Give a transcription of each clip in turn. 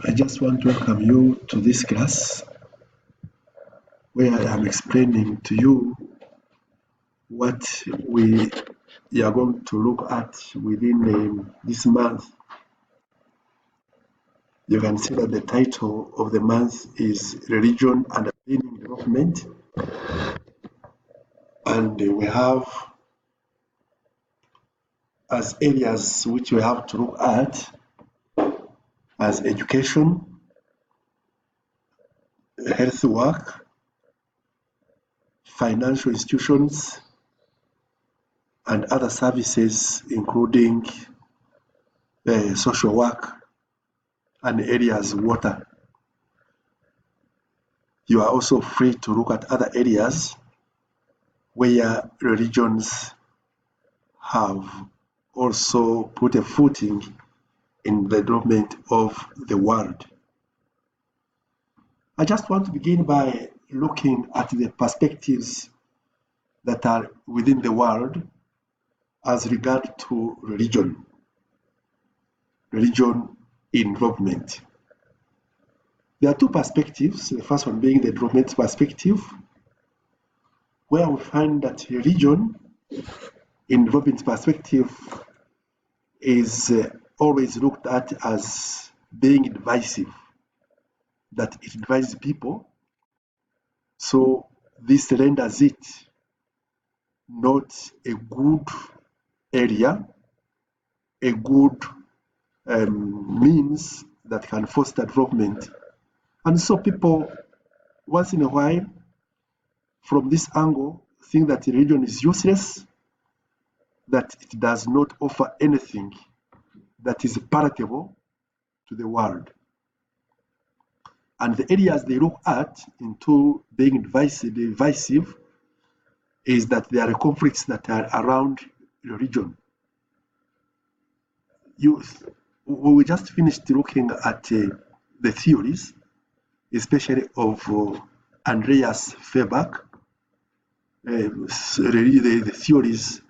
I just want to welcome you to this class where I am explaining to you what we are going to look at within this month. You can see that the title of the month is Religion Underpinning Development, and we have as areas which we have to look at as education, health work, financial institutions, and other services, including social work and areas water. You are also free to look at other areas where religions have also put a footing in the development of the world. I just want to begin by looking at the perspectives that are within the world as regard to religion in development. There are two perspectives, the first one being the development perspective, where we find that religion in development perspective is always looked at as being divisive, that it divides people. So this renders it not a good area, a good means that can foster development. And so people, once in a while, from this angle, think that religion is useless, that it does not offer anything that is palatable to the world. And the areas they look at into being divisive is that there are conflicts that are around religion. We just finished looking at the theories, especially of Andreas Feuerbach, the theories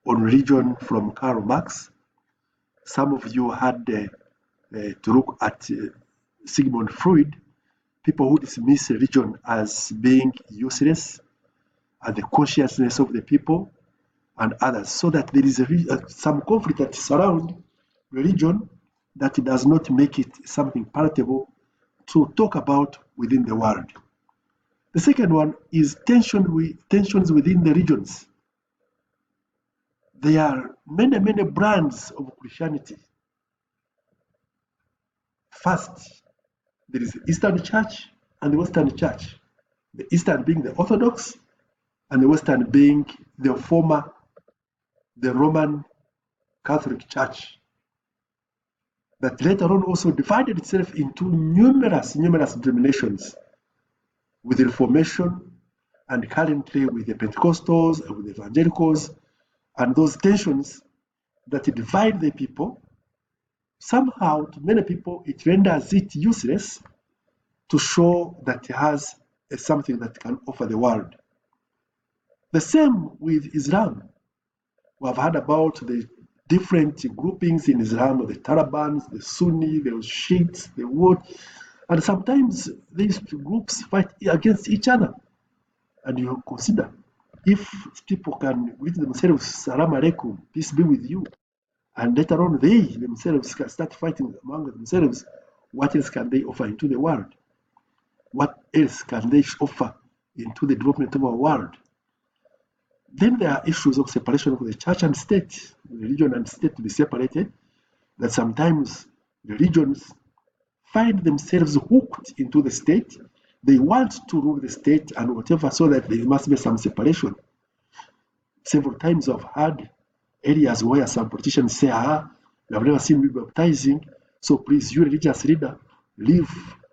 on religion from Karl Marx. Some of you had to look at Sigmund Freud, people who dismiss religion as being useless, and the consciousness of the people and others, so that there is some conflict that surrounds religion that does not make it something palatable to talk about within the world. The second one is tensions within the regions. There are many brands of Christianity. First, there is the Eastern Church and the Western Church. The Eastern being the Orthodox, and the Western being the Roman Catholic Church, that later on also divided itself into numerous denominations, with the Reformation and currently with the Pentecostals and with the Evangelicals, and those tensions that divide the people. Somehow, to many people, it renders it useless to show that it has something that can offer the world. The same with Islam. We have heard about the different groupings in Islam, the Talibans, the Sunni, the Shiites, the what, and sometimes these groups fight against each other. And you consider, if people can greet themselves, Salam Alaikum, peace be with you, and later on they themselves can start fighting among themselves, what else can they offer into the world? What else can they offer into the development of our world? Then there are issues of separation of the church and state, religion and state to be separated, that sometimes religions find themselves hooked into the state. They want to rule the state and whatever, so that there must be some separation. Several times I've had areas where some politicians say, we have never seen me baptizing, so please, you religious leader,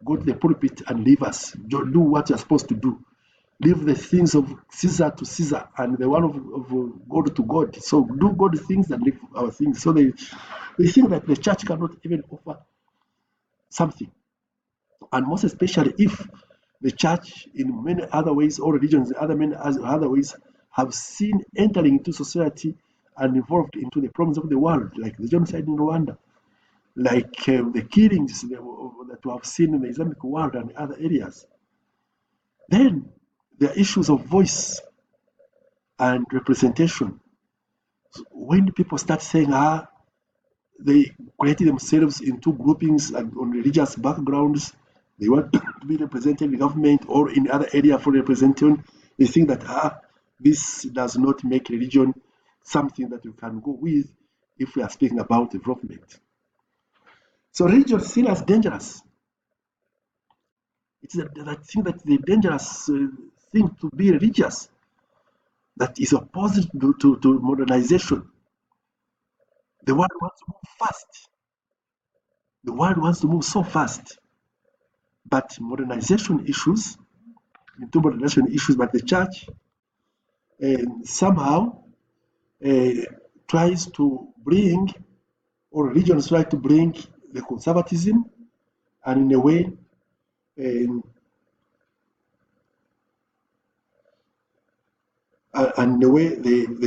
go to the pulpit and leave us. Do what you're supposed to do. Leave the things of Caesar to Caesar and the one of God to God. So do God things and leave our things. So they think that the church cannot even offer something. And most especially if the church in many other ways, or religions in many other ways, have seen entering into society and involved into the problems of the world, like the genocide in Rwanda. like the killings that we have seen in the Islamic world and other areas. Then there are issues of voice and representation. So when people start saying, they created themselves into groupings and on religious backgrounds, they want to be represented in the government or in other area for representation, they think that this does not make religion something that you can go with if we are speaking about development. So religion is seen as dangerous. It's I think that the dangerous thing to be religious that is opposite to modernization. The world wants to move fast. The world wants to move so fast. But modernization issues, into modernization issues, but the church somehow tries to bring, or religions try to bring the conservatism, and in a way, they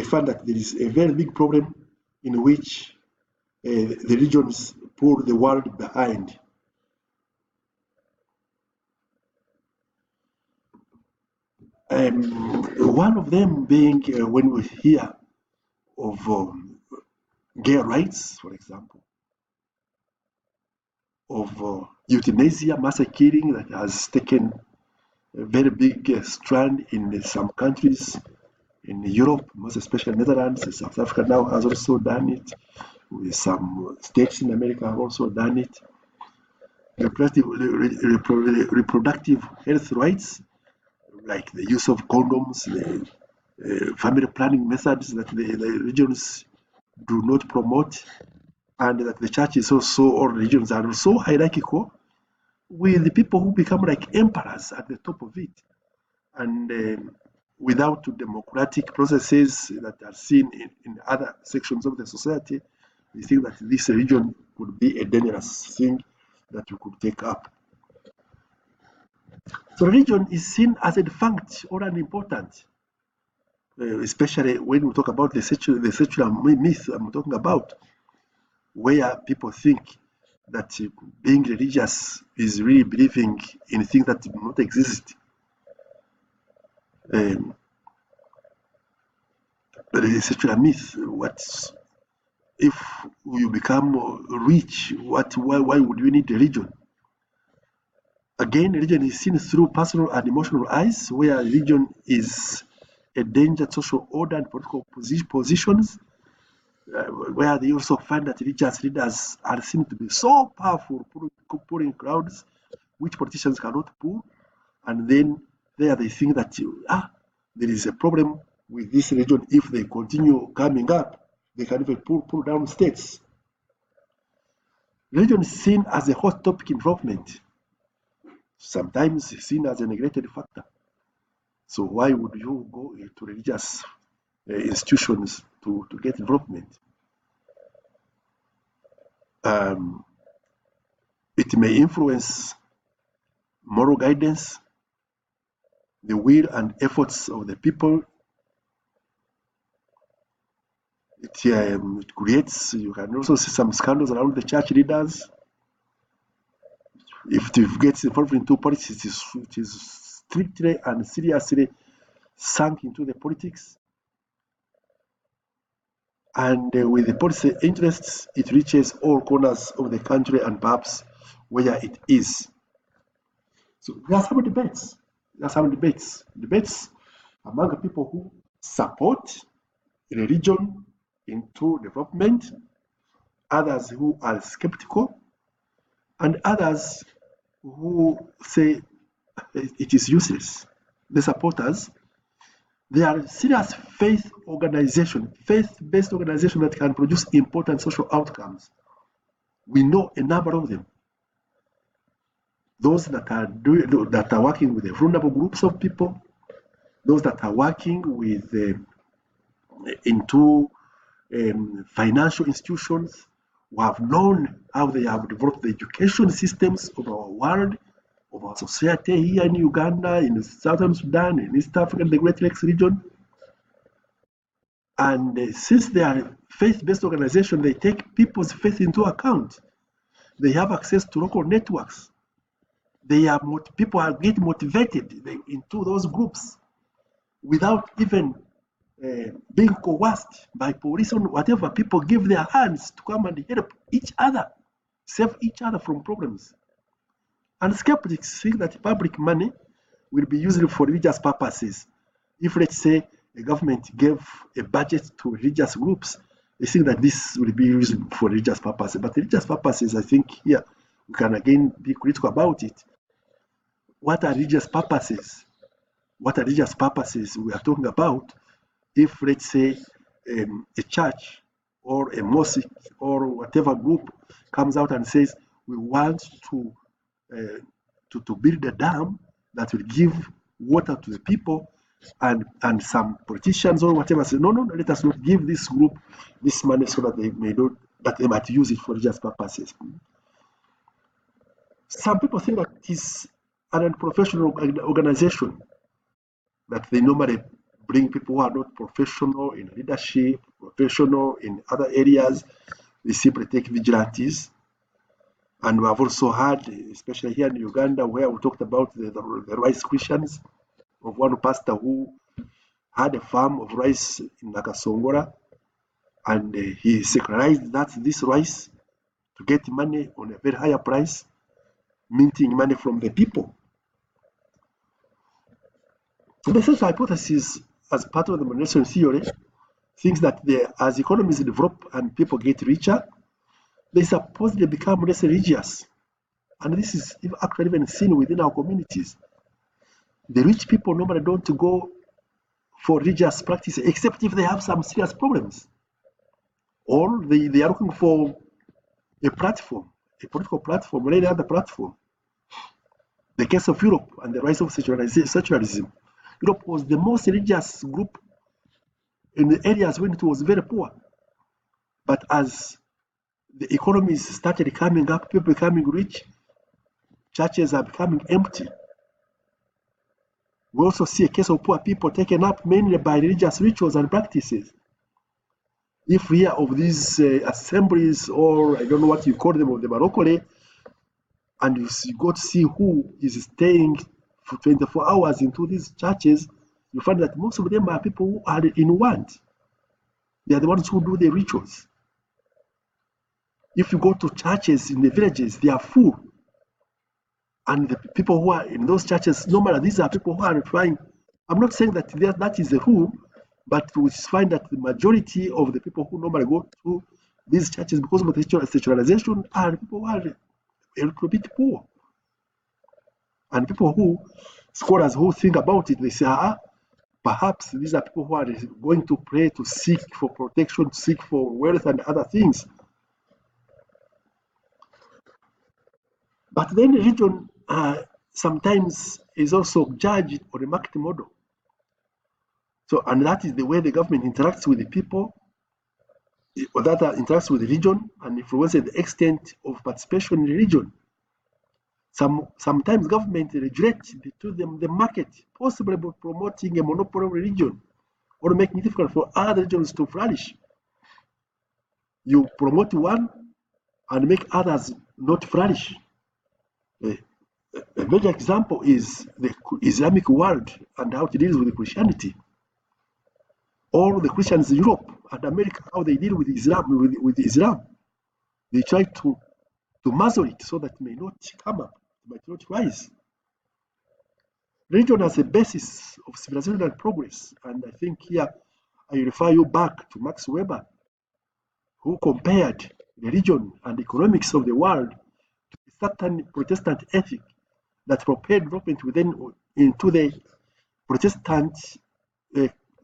find that there is a very big problem in which the religions pull the world behind. One of them being when we hear of gay rights, for example, of euthanasia, mass killing that has taken a very big strand in some countries in Europe, most especially Netherlands. South Africa now has also done it. With some states in America have also done it. Reproductive health rights, like the use of condoms, the family planning methods that the religions do not promote, and that the church is also, or religions are so hierarchical, with the people who become like emperors at the top of it, and without democratic processes that are seen in other sections of the society, we think that this religion would be a dangerous thing that you could take up. So religion is seen as a defunct or unimportant, especially when we talk about the secular myth I'm talking about, where people think that being religious is really believing in things that do not exist. The secular myth, what if you become rich, why would you need religion? Again, religion is seen through personal and emotional eyes, where religion is a danger to social order and political positions, where they also find that religious leaders are seen to be so powerful, pulling crowds which politicians cannot pull, and then there they think that there is a problem with this religion. If they continue coming up, they can even pull down states. Religion is seen as a hot topic in development, sometimes seen as a neglected factor. So why would you go to religious institutions to get development? It may influence moral guidance, the will and efforts of the people. It creates, you can also see some scandals around the church leaders. If it gets involved into politics, it is strictly and seriously sunk into the politics. And with the policy interests, it reaches all corners of the country and perhaps where it is. So there are some debates. Debates among people who support religion into development, others who are skeptical, and others who say it is useless. The supporters, they are serious faith-based organization that can produce important social outcomes. We know a number of them. Those that are working with the vulnerable groups of people, those that are working with into financial institutions, who have known how they have developed the education systems of our world, of our society here in Uganda, in Southern Sudan, in East Africa, in the Great Lakes region. And since they are faith-based organizations, they take people's faith into account. They have access to local networks. People are getting motivated into those groups without even being coerced by police or whatever. People give their hands to come and help each other, save each other from problems. And skeptics think that public money will be used for religious purposes. If, let's say, the government gave a budget to religious groups, they think that this will be used for religious purposes. But religious purposes, I think here we can again be critical about it. What are religious purposes? What are religious purposes we are talking about? If, let's say, a church or a mosque or whatever group comes out and says, we want to build a dam that will give water to the people, and some politicians or whatever say, no, let us not give this group this money so that they might use it for religious purposes. Some people think that it is an unprofessional organization, that they normally bring people who are not professional in leadership, professional in other areas. They simply take vigilantes. And we have also had, especially here in Uganda, where we talked about the rice Christians, of one pastor who had a farm of rice in Nakasongora, and he secularized this rice to get money on a very higher price, minting money from the people. The social hypothesis, as part of the monetary theory, thinks that as economies develop and people get richer, they supposedly become less religious. And this is actually even seen within our communities. The rich people normally don't go for religious practice except if they have some serious problems, or they are looking for a platform, a political platform, or any other platform. The case of Europe and the rise of secularism. Europe was the most religious group in the areas when it was very poor. But as the economies started coming up, people becoming rich, churches are becoming empty. We also see a case of poor people taken up mainly by religious rituals and practices. If we hear of these assemblies, or I don't know what you call them, of the Barokole, and you go to see who is staying for 24 hours into these churches, you find that most of them are people who are in want. They are the ones who do the rituals. If you go to churches in the villages, they are full. And the people who are in those churches, normally these are people who are trying. I'm not saying that that is the rule, but we find that the majority of the people who normally go to these churches because of the secularization are people who are a little bit poor. And people scholars who think about it, they say, perhaps these are people who are going to pray to seek for protection, to seek for wealth and other things. But then religion sometimes is also judged on a market model. So, and that is the way the government interacts with the people, or that interacts with religion and influences the extent of participation in religion. Sometimes government regulates the market, possibly by promoting a monopoly religion or making it difficult for other religions to flourish. You promote one and make others not flourish. A major example is the Islamic world and how it deals with Christianity. Or the Christians in Europe and America, how they deal with Islam. They try to muzzle it so that it may not come up, it might not rise. Religion as a basis of civilization and progress. And I think here I refer you back to Max Weber, who compared religion and economics of the world to a certain Protestant ethic that propelled development into the Protestant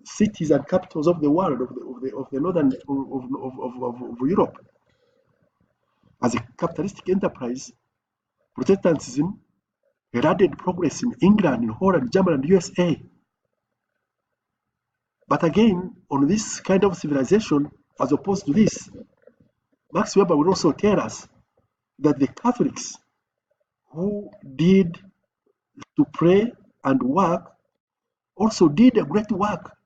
cities and capitals of the world, of the northern of Europe. As a capitalistic enterprise, Protestantism heralded progress in England, in Holland, Germany, and USA. But again, on this kind of civilization, as opposed to this, Max Weber will also tell us that the Catholics who did to pray and work also did a great work